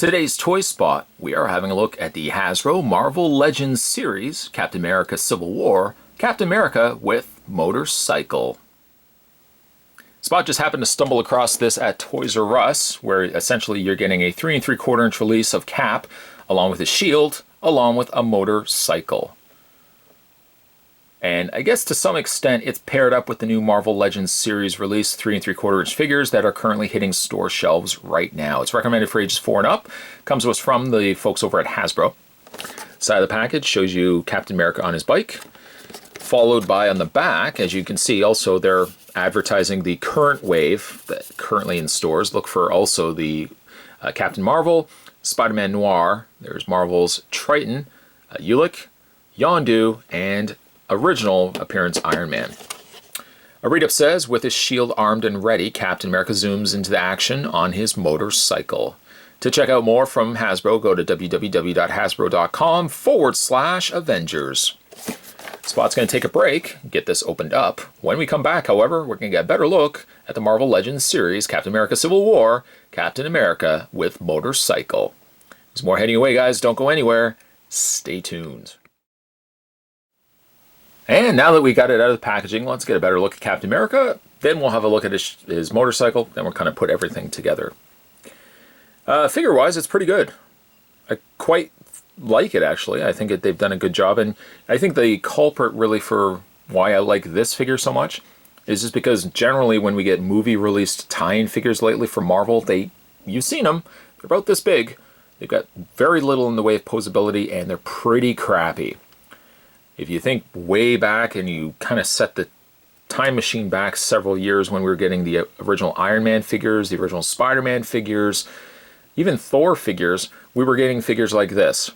today's Toy Spot, we are having a look at the Hasbro Marvel Legends series, Captain America Civil War, Captain America with Motorcycle. Spot just happened to stumble across this at Toys R Us, where essentially you're getting a 3 3/4 inch release of Cap, along with his shield, along with a motorcycle. And I guess to some extent it's paired up with the new Marvel Legends series release 3 3/4 inch figures that are currently hitting store shelves right now. It's recommended for ages 4 and up. Comes to us from the folks over at Hasbro. Side of the package shows you Captain America on his bike, followed by on the back, as you can see, also they're advertising the current wave that currently in stores. Look for also the Captain Marvel, Spider-Man Noir, there's Marvel's Triton, Ulick, Yondu, and original appearance Iron Man. A read-up says, with his shield armed and ready, Captain America zooms into the action on his motorcycle. To check out more from Hasbro, go to www.hasbro.com/Avengers. Spot's going to take a break, get this opened up. When we come back, however, we're going to get a better look at the Marvel Legends series, Captain America Civil War, Captain America with Motorcycle. There's more heading away, guys. Don't go anywhere. Stay tuned. And now that we got it out of the packaging, let's get a better look at Captain America. Then we'll have a look at his motorcycle. Then we'll kind of put everything together. Figure-wise, it's pretty good. I quite like it, actually. I think they've done a good job. And I think the culprit really for why I like this figure so much is just because generally when we get movie-released tie-in figures lately for Marvel, you've seen them. They're about this big. They've got very little in the way of posability, and they're pretty crappy. If you think way back and you kind of set the time machine back several years when we were getting the original Iron Man figures, the original Spider-Man figures, even Thor figures, we were getting figures like this.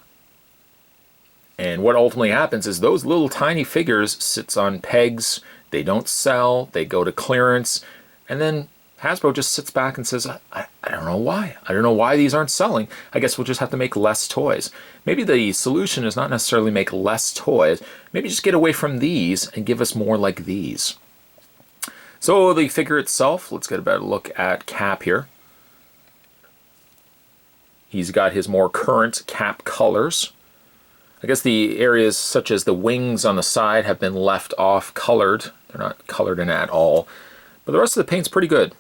And what ultimately happens is those little tiny figures sits on pegs, they don't sell, they go to clearance, and then Hasbro just sits back and says, I don't know why. I don't know why these aren't selling. I guess we'll just have to make less toys. Maybe the solution is not necessarily make less toys. Maybe just get away from these and give us more like these. So the figure itself, let's get a better look at Cap here. He's got his more current Cap colors. I guess the areas such as the wings on the side have been left off colored. They're not colored in at all. But the rest of the paint's pretty good.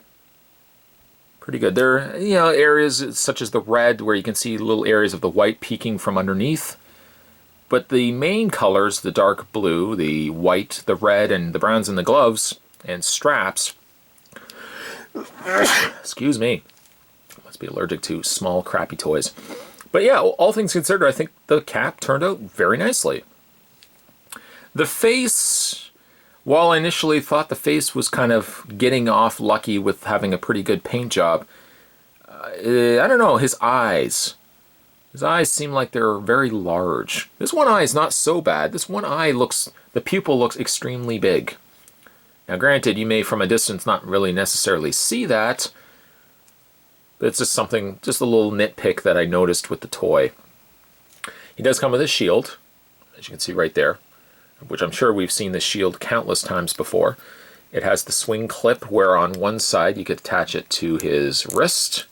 Pretty good. There are, areas such as the red where you can see little areas of the white peeking from underneath. But the main colors, the dark blue, the white, the red, and the browns in the gloves and straps, excuse me, must be allergic to small, crappy toys. But yeah, all things considered, I think the Cap turned out very nicely. The face, while I initially thought the face was kind of getting off lucky with having a pretty good paint job, I don't know, his eyes. His eyes seem like they're very large. This one eye is not so bad. This one eye the pupil looks extremely big. Now granted, you may from a distance not really necessarily see that, but it's just a little nitpick that I noticed with the toy. He does come with a shield, as you can see right there, which I'm sure we've seen this shield countless times before. It has the swing clip where on one side you could attach it to his wrist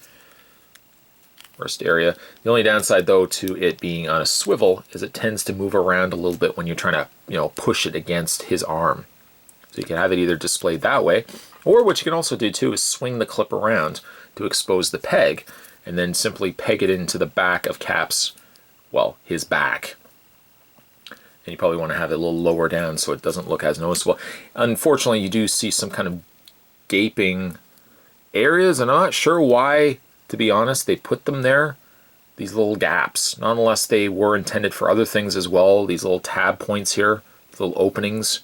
area. The only downside though to it being on a swivel is it tends to move around a little bit when you're trying to push it against his arm. So you can have it either displayed that way, or what you can also do too is swing the clip around to expose the peg and then simply peg it into the back of Cap's, his back. And you probably want to have it a little lower down so it doesn't look as noticeable. Unfortunately, you do see some kind of gaping areas, and I'm not sure why, to be honest, they put them there, these little gaps. Not unless they were intended for other things as well, these little tab points here, little openings.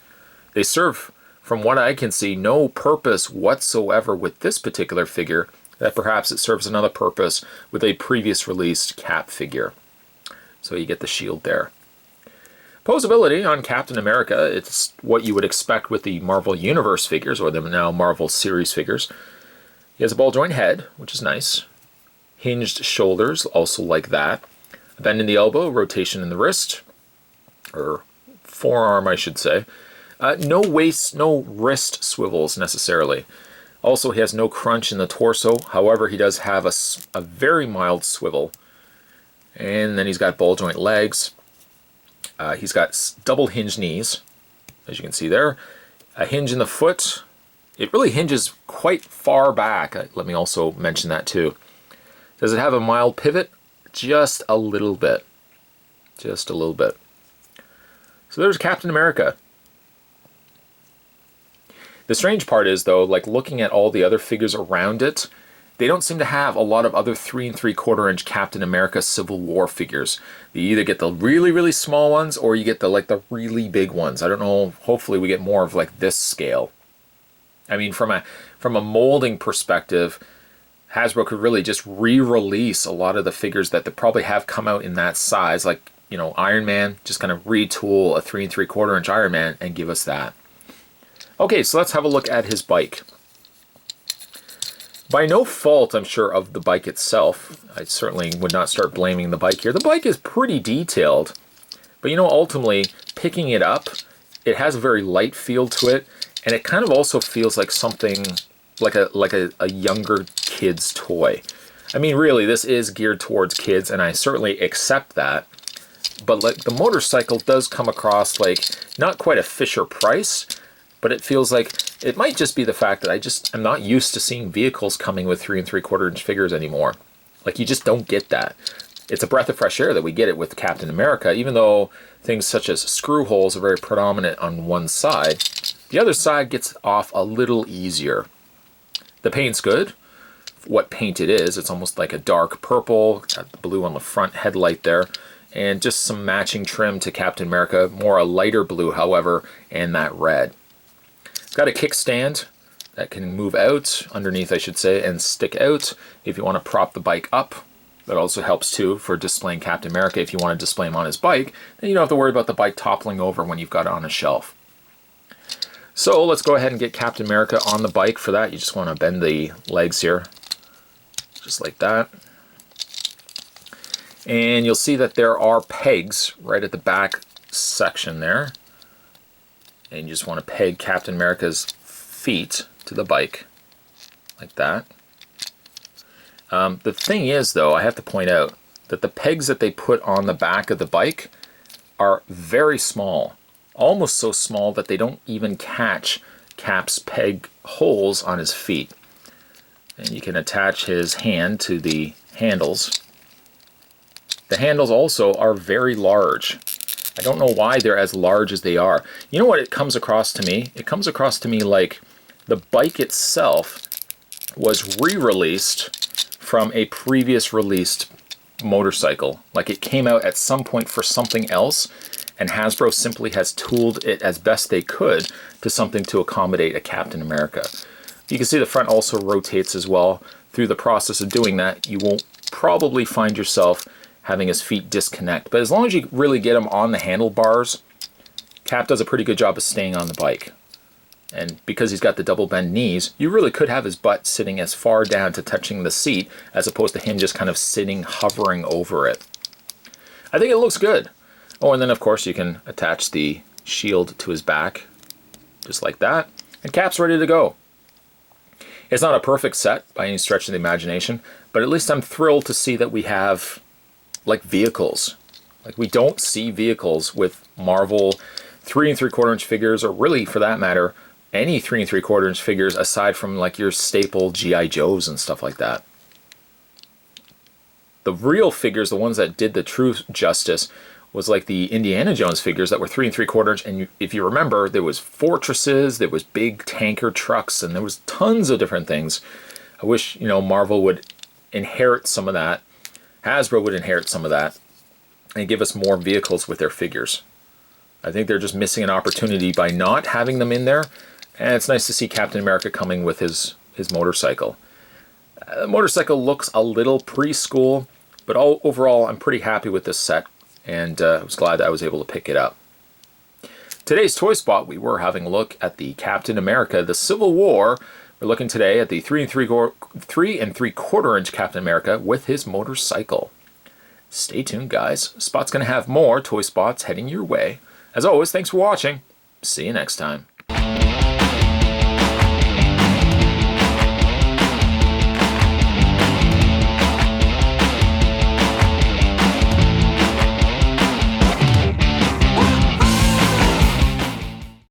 They serve, from what I can see, no purpose whatsoever with this particular figure, that perhaps it serves another purpose with a previous released Cap figure. So you get the shield there. Poseability on Captain America, it's what you would expect with the Marvel Universe figures, or the now Marvel Series figures. He has a ball joint head, which is nice. Hinged shoulders, also like that. A bend in the elbow, rotation in the wrist, or forearm I should say. No waist, no wrist swivels necessarily. Also, he has no crunch in the torso. However, he does have a very mild swivel. And then he's got ball joint legs. He's got double hinge knees, as you can see there. A hinge in the foot. It really hinges quite far back. Let me also mention that too. Does it have a mild pivot? Just a little bit. Just a little bit. So there's Captain America. The strange part is, though, like looking at all the other figures around it, they don't seem to have a lot of other 3 3/4 inch Captain America Civil War figures. You either get the really, really small ones or you get the really big ones. I don't know, hopefully we get more of like this scale. I mean, from a molding perspective, Hasbro could really just re-release a lot of the figures that they probably have come out in that size, like, you know, Iron Man, just kind of retool a 3 3/4 inch Iron Man and give us that. Okay, so let's have a look at his bike. By no fault, I'm sure, of the bike itself. I certainly would not start blaming the bike here. The bike is pretty detailed, but you know, ultimately, picking it up, it has a very light feel to it, and it kind of also feels like something, like a younger kid's toy. I mean, really, this is geared towards kids, and I certainly accept that, but like the motorcycle does come across like not quite a Fisher Price, but it feels like it might just be the fact that I'm not used to seeing vehicles coming with 3 3/4 inch figures anymore. Like, you just don't get that. It's a breath of fresh air that we get it with Captain America, even though things such as screw holes are very predominant on one side. The other side gets off a little easier. The paint's good. What paint it is, it's almost like a dark purple, got the blue on the front headlight there, and just some matching trim to Captain America, more a lighter blue, however, and that red. It's got a kickstand that can move out, underneath I should say, and stick out if you want to prop the bike up. That also helps too for displaying Captain America. If you want to display him on his bike, then you don't have to worry about the bike toppling over when you've got it on a shelf. So let's go ahead and get Captain America on the bike. For that, you just want to bend the legs here, just like that. And you'll see that there are pegs right at the back section there. And you just want to peg Captain America's feet to the bike, like that. The thing is, though, I have to point out that the pegs that they put on the back of the bike are very small. Almost so small that they don't even catch Cap's peg holes on his feet. And you can attach his hand to the handles. The handles also are very large. I don't know why they're as large as they are. You know what it comes across to me? It comes across to me like the bike itself was re-released from a previous released motorcycle. Like it came out at some point for something else, and Hasbro simply has tooled it as best they could to something to accommodate a Captain America. You can see the front also rotates as well. Through the process of doing that, you won't probably find yourself having his feet disconnect. But as long as you really get him on the handlebars, Cap does a pretty good job of staying on the bike. And because he's got the double bend knees, you really could have his butt sitting as far down to touching the seat as opposed to him just kind of sitting, hovering over it. I think it looks good. Oh, and then of course you can attach the shield to his back, just like that. And Cap's ready to go. It's not a perfect set by any stretch of the imagination, but at least I'm thrilled to see that we have like vehicles. Like, we don't see vehicles with Marvel 3 3/4 inch figures, or really for that matter any 3 3/4 inch figures aside from like your staple G.I. Joes and stuff like that. The real figures, the ones that did the true justice, was like the Indiana Jones figures that were 3 3/4 inch, and if you remember, there was fortresses, there was big tanker trucks, and there was tons of different things. I wish, you know, Marvel would inherit some of that. Hasbro would inherit some of that and give us more vehicles with their figures. I think they're just missing an opportunity by not having them in there, and it's nice to see Captain America coming with his motorcycle. The motorcycle looks a little preschool, but overall I'm pretty happy with this set, and I was glad that I was able to pick it up. Today's Toy Spot, we were having a look at the Captain America, the Civil War. We're looking today at the 3 3/4 inch Captain America with his motorcycle. Stay tuned, guys. Spot's going to have more Toy Spots heading your way. As always, thanks for watching. See you next time.